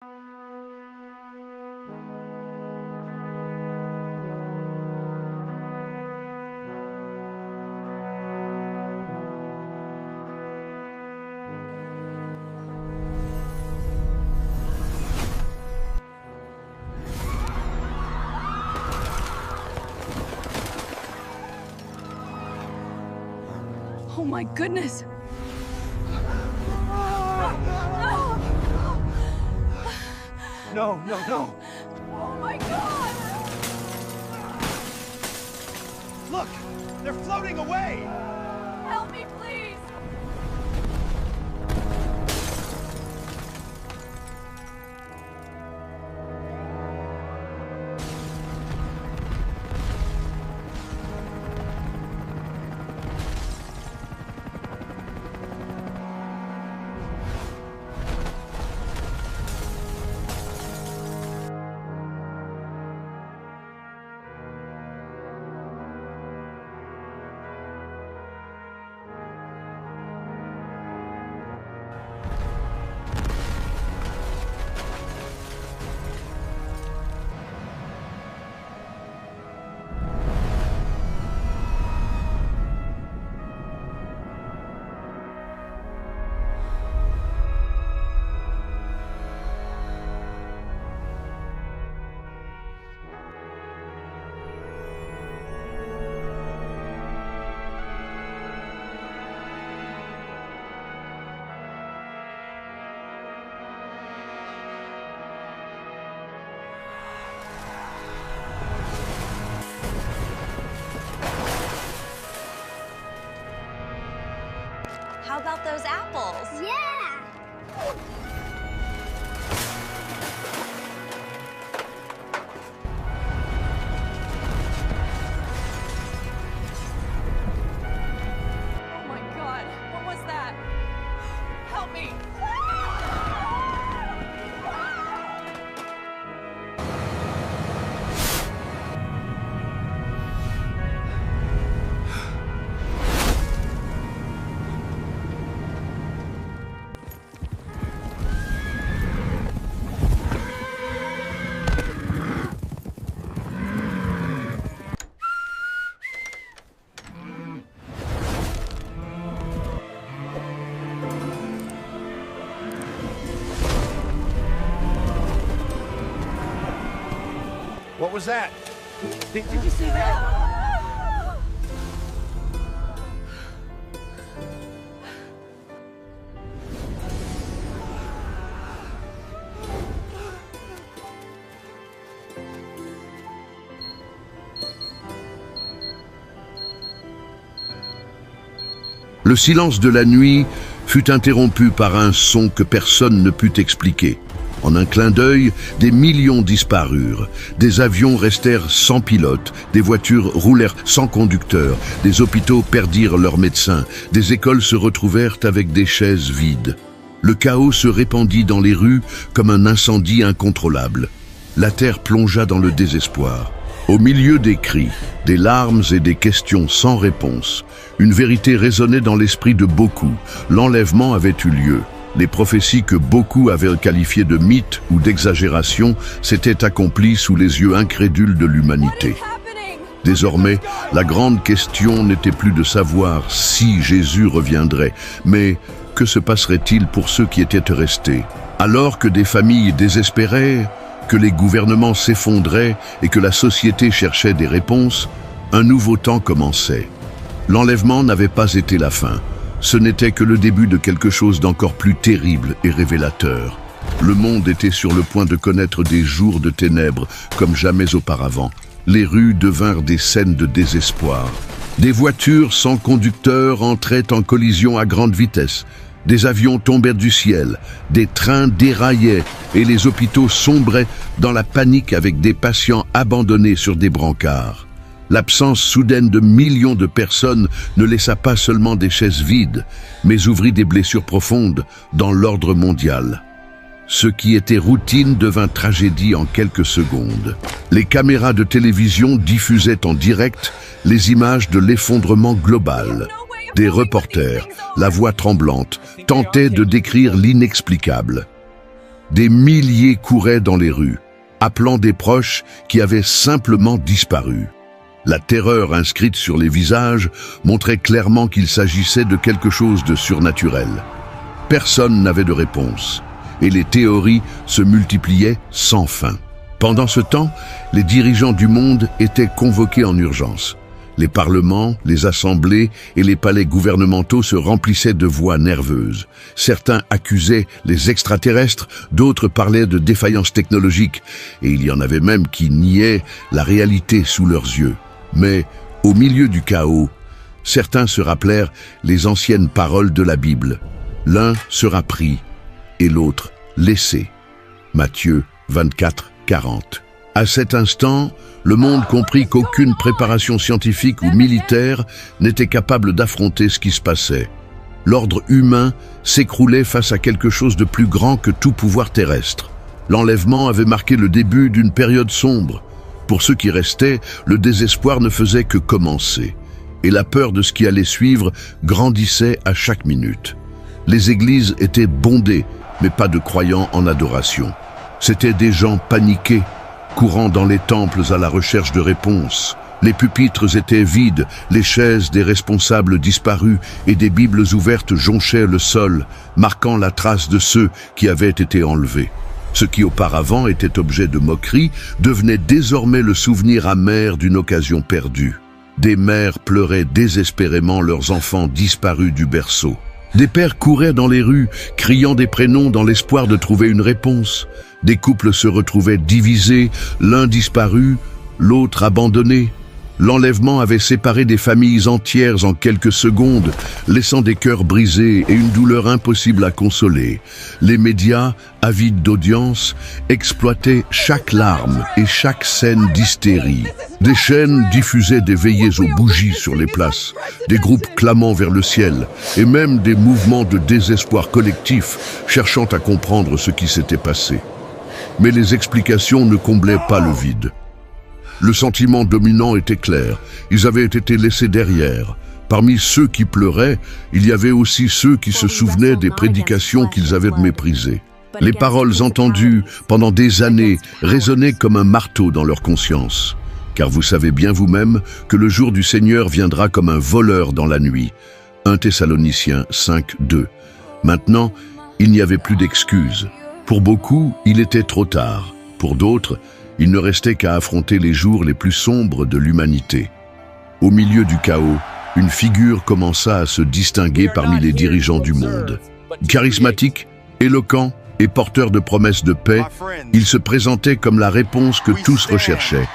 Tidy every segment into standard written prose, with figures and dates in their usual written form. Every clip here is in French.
Oh my goodness! No, no, no! Oh my god! Look! They're floating away! Help me, please! How about those apples? Yeah! Oh my god, what was that? Help me! What was that? Did you see that? Le silence de la nuit fut interrompu par un son que personne ne put expliquer. En un clin d'œil, des millions disparurent. Des avions restèrent sans pilote, des voitures roulèrent sans conducteur, des hôpitaux perdirent leurs médecins, des écoles se retrouvèrent avec des chaises vides. Le chaos se répandit dans les rues comme un incendie incontrôlable. La terre plongea dans le désespoir. Au milieu des cris, des larmes et des questions sans réponse, une vérité résonnait dans l'esprit de beaucoup. L'enlèvement avait eu lieu. Les prophéties que beaucoup avaient qualifiées de mythes ou d'exagération s'étaient accomplies sous les yeux incrédules de l'humanité. Désormais, la grande question n'était plus de savoir si Jésus reviendrait, mais que se passerait-il pour ceux qui étaient restés? Alors que des familles désespéraient, que les gouvernements s'effondraient et que la société cherchait des réponses, un nouveau temps commençait. L'enlèvement n'avait pas été la fin. Ce n'était que le début de quelque chose d'encore plus terrible et révélateur. Le monde était sur le point de connaître des jours de ténèbres comme jamais auparavant. Les rues devinrent des scènes de désespoir. Des voitures sans conducteur entraient en collision à grande vitesse. Des avions tombèrent du ciel, des trains déraillaient et les hôpitaux sombraient dans la panique avec des patients abandonnés sur des brancards. L'absence soudaine de millions de personnes ne laissa pas seulement des chaises vides, mais ouvrit des blessures profondes dans l'ordre mondial. Ce qui était routine devint tragédie en quelques secondes. Les caméras de télévision diffusaient en direct les images de l'effondrement global. Des reporters, la voix tremblante, tentaient de décrire l'inexplicable. Des milliers couraient dans les rues, appelant des proches qui avaient simplement disparu. La terreur inscrite sur les visages montrait clairement qu'il s'agissait de quelque chose de surnaturel. Personne n'avait de réponse, et les théories se multipliaient sans fin. Pendant ce temps, les dirigeants du monde étaient convoqués en urgence. Les parlements, les assemblées et les palais gouvernementaux se remplissaient de voix nerveuses. Certains accusaient les extraterrestres, d'autres parlaient de défaillance technologique, et il y en avait même qui niaient la réalité sous leurs yeux. Mais, au milieu du chaos, certains se rappelèrent les anciennes paroles de la Bible. L'un sera pris et l'autre laissé. Matthieu 24, 40. À cet instant, le monde comprit qu'aucune préparation scientifique ou militaire n'était capable d'affronter ce qui se passait. L'ordre humain s'écroulait face à quelque chose de plus grand que tout pouvoir terrestre. L'enlèvement avait marqué le début d'une période sombre. Pour ceux qui restaient, le désespoir ne faisait que commencer. Et la peur de ce qui allait suivre grandissait à chaque minute. Les églises étaient bondées, mais pas de croyants en adoration. C'étaient des gens paniqués, courant dans les temples à la recherche de réponses. Les pupitres étaient vides, les chaises des responsables disparus et des Bibles ouvertes jonchaient le sol, marquant la trace de ceux qui avaient été enlevés. Ce qui auparavant était objet de moquerie devenait désormais le souvenir amer d'une occasion perdue. Des mères pleuraient désespérément leurs enfants disparus du berceau. Des pères couraient dans les rues, criant des prénoms dans l'espoir de trouver une réponse. Des couples se retrouvaient divisés, l'un disparu, l'autre abandonné. L'enlèvement avait séparé des familles entières en quelques secondes, laissant des cœurs brisés et une douleur impossible à consoler. Les médias, avides d'audience, exploitaient chaque larme et chaque scène d'hystérie. Des chaînes diffusaient des veillées aux bougies sur les places, des groupes clamant vers le ciel, et même des mouvements de désespoir collectif cherchant à comprendre ce qui s'était passé. Mais les explications ne comblaient pas le vide. Le sentiment dominant était clair, ils avaient été laissés derrière. Parmi ceux qui pleuraient, il y avait aussi ceux qui se souvenaient des prédications qu'ils avaient méprisées. Les paroles entendues pendant des années résonnaient comme un marteau dans leur conscience. Car vous savez bien vous-même que le jour du Seigneur viendra comme un voleur dans la nuit. 1 Thessaloniciens 5, 2. Maintenant, il n'y avait plus d'excuses. Pour beaucoup, il était trop tard. Pour d'autres, il ne restait qu'à affronter les jours les plus sombres de l'humanité. Au milieu du chaos, une figure commença à se distinguer parmi les dirigeants du monde. Charismatique, éloquent et porteur de promesses de paix, il se présentait comme la réponse que tous recherchaient.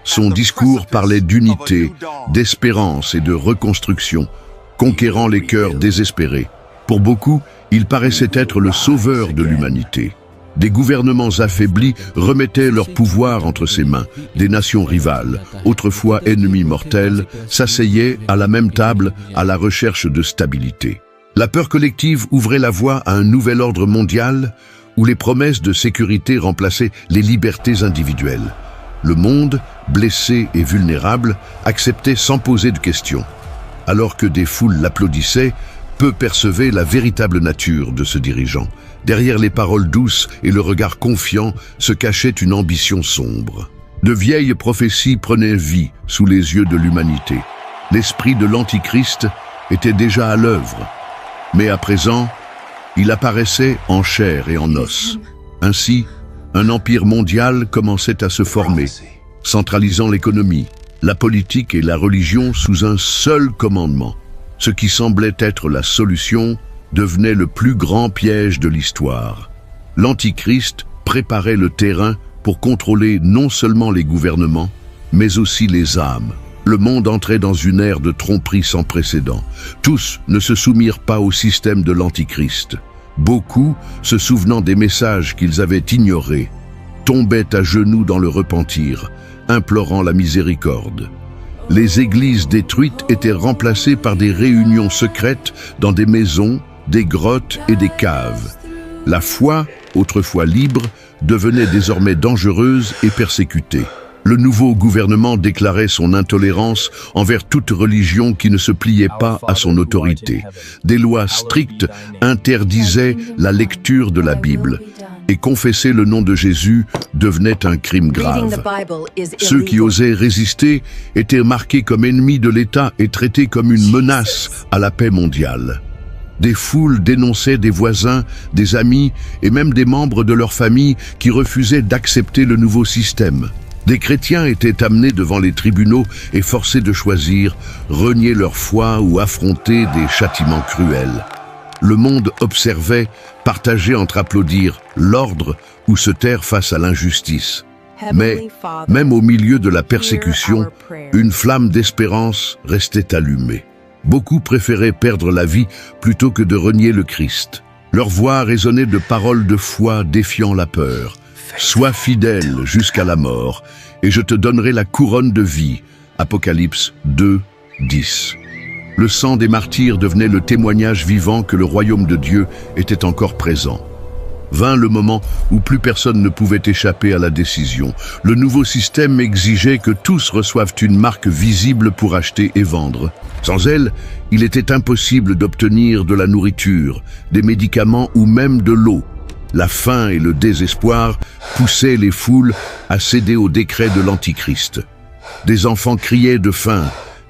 Son discours parlait d'unité, d'espérance et de reconstruction, conquérant les cœurs désespérés. Pour beaucoup, il paraissait être le sauveur de l'humanité. Des gouvernements affaiblis remettaient leur pouvoir entre ses mains. Des nations rivales, autrefois ennemies mortelles, s'asseyaient à la même table à la recherche de stabilité. La peur collective ouvrait la voie à un nouvel ordre mondial où les promesses de sécurité remplaçaient les libertés individuelles. Le monde, blessé et vulnérable, acceptait sans poser de questions. Alors que des foules l'applaudissaient, peu percevaient la véritable nature de ce dirigeant. Derrière les paroles douces et le regard confiant se cachait une ambition sombre. De vieilles prophéties prenaient vie sous les yeux de l'humanité. L'esprit de l'Antichrist était déjà à l'œuvre. Mais à présent, il apparaissait en chair et en os. Ainsi, un empire mondial commençait à se former, centralisant l'économie, la politique et la religion sous un seul commandement. Ce qui semblait être la solution devenait le plus grand piège de l'histoire. L'Antichrist préparait le terrain pour contrôler non seulement les gouvernements, mais aussi les âmes. Le monde entrait dans une ère de tromperie sans précédent. Tous ne se soumirent pas au système de l'Antichrist. Beaucoup, se souvenant des messages qu'ils avaient ignorés, tombaient à genoux dans le repentir, implorant la miséricorde. Les églises détruites étaient remplacées par des réunions secrètes dans des maisons, des grottes et des caves. La foi, autrefois libre, devenait désormais dangereuse et persécutée. Le nouveau gouvernement déclarait son intolérance envers toute religion qui ne se pliait pas à son autorité. Des lois strictes interdisaient la lecture de la Bible. et confesser le nom de Jésus devenait un crime grave. Ceux qui osaient résister étaient marqués comme ennemis de l'État et traités comme une menace à la paix mondiale. Des foules dénonçaient des voisins, des amis et même des membres de leur famille qui refusaient d'accepter le nouveau système. Des chrétiens étaient amenés devant les tribunaux et forcés de choisir, renier leur foi ou affronter des châtiments cruels. Le monde observait, partagé entre applaudir l'ordre ou se taire face à l'injustice. Mais, même au milieu de la persécution, une flamme d'espérance restait allumée. Beaucoup préféraient perdre la vie plutôt que de renier le Christ. Leur voix résonnait de paroles de foi défiant la peur. « Sois fidèle jusqu'à la mort, et je te donnerai la couronne de vie. » Apocalypse 2, 10. Le sang des martyrs devenait le témoignage vivant que le royaume de Dieu était encore présent. Vint le moment où plus personne ne pouvait échapper à la décision. Le nouveau système exigeait que tous reçoivent une marque visible pour acheter et vendre. Sans elle, il était impossible d'obtenir de la nourriture, des médicaments ou même de l'eau. La faim et le désespoir poussaient les foules à céder au décret de l'Antichrist. Des enfants criaient de faim,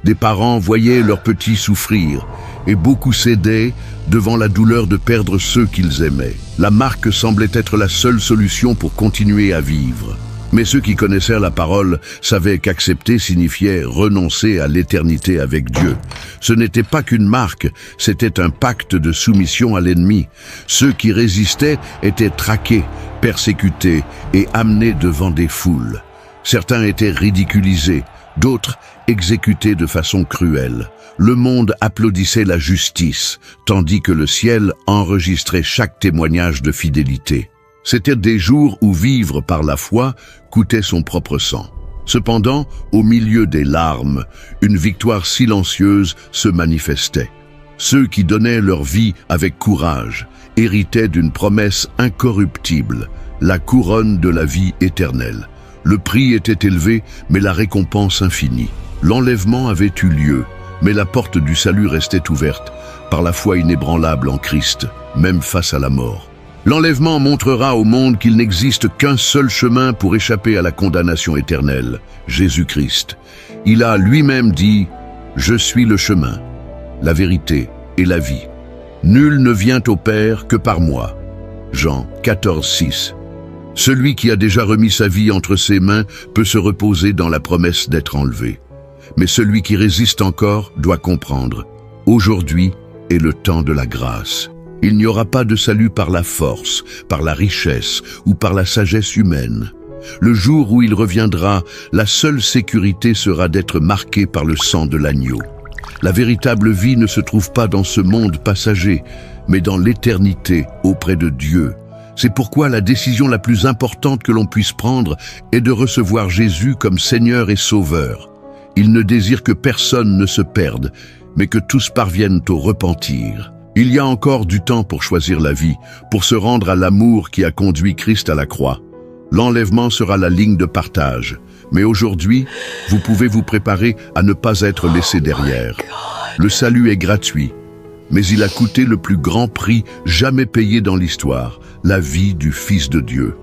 des parents voyaient leurs petits souffrir, et beaucoup cédaient devant la douleur de perdre ceux qu'ils aimaient. La marque semblait être la seule solution pour continuer à vivre. Mais ceux qui connaissaient la parole savaient qu'accepter signifiait renoncer à l'éternité avec Dieu. Ce n'était pas qu'une marque, c'était un pacte de soumission à l'ennemi. Ceux qui résistaient étaient traqués, persécutés et amenés devant des foules. Certains étaient ridiculisés, d'autres exécutés de façon cruelle. Le monde applaudissait la justice, tandis que le ciel enregistrait chaque témoignage de fidélité. C'étaient des jours où vivre par la foi coûtait son propre sang. Cependant, au milieu des larmes, une victoire silencieuse se manifestait. Ceux qui donnaient leur vie avec courage héritaient d'une promesse incorruptible, la couronne de la vie éternelle. Le prix était élevé, mais la récompense infinie. L'enlèvement avait eu lieu, mais la porte du salut restait ouverte par la foi inébranlable en Christ, même face à la mort. L'enlèvement montrera au monde qu'il n'existe qu'un seul chemin pour échapper à la condamnation éternelle, Jésus-Christ. Il a lui-même dit « Je suis le chemin, la vérité et la vie. Nul ne vient au Père que par moi. » Jean 14, 6. Celui qui a déjà remis sa vie entre ses mains peut se reposer dans la promesse d'être enlevé. Mais celui qui résiste encore doit comprendre. Aujourd'hui est le temps de la grâce. Il n'y aura pas de salut par la force, par la richesse ou par la sagesse humaine. Le jour où il reviendra, la seule sécurité sera d'être marqué par le sang de l'agneau. La véritable vie ne se trouve pas dans ce monde passager, mais dans l'éternité auprès de Dieu. C'est pourquoi la décision la plus importante que l'on puisse prendre est de recevoir Jésus comme Seigneur et Sauveur. Il ne désire que personne ne se perde, mais que tous parviennent au repentir. Il y a encore du temps pour choisir la vie, pour se rendre à l'amour qui a conduit Christ à la croix. L'enlèvement sera la ligne de partage. Mais aujourd'hui, vous pouvez vous préparer à ne pas être laissé derrière. Le salut est gratuit, mais il a coûté le plus grand prix jamais payé dans l'histoire, la vie du Fils de Dieu.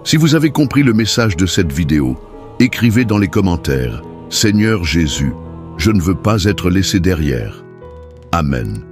Si vous avez compris le message de cette vidéo, écrivez dans les commentaires « Seigneur Jésus, je ne veux pas être laissé derrière. » Amen.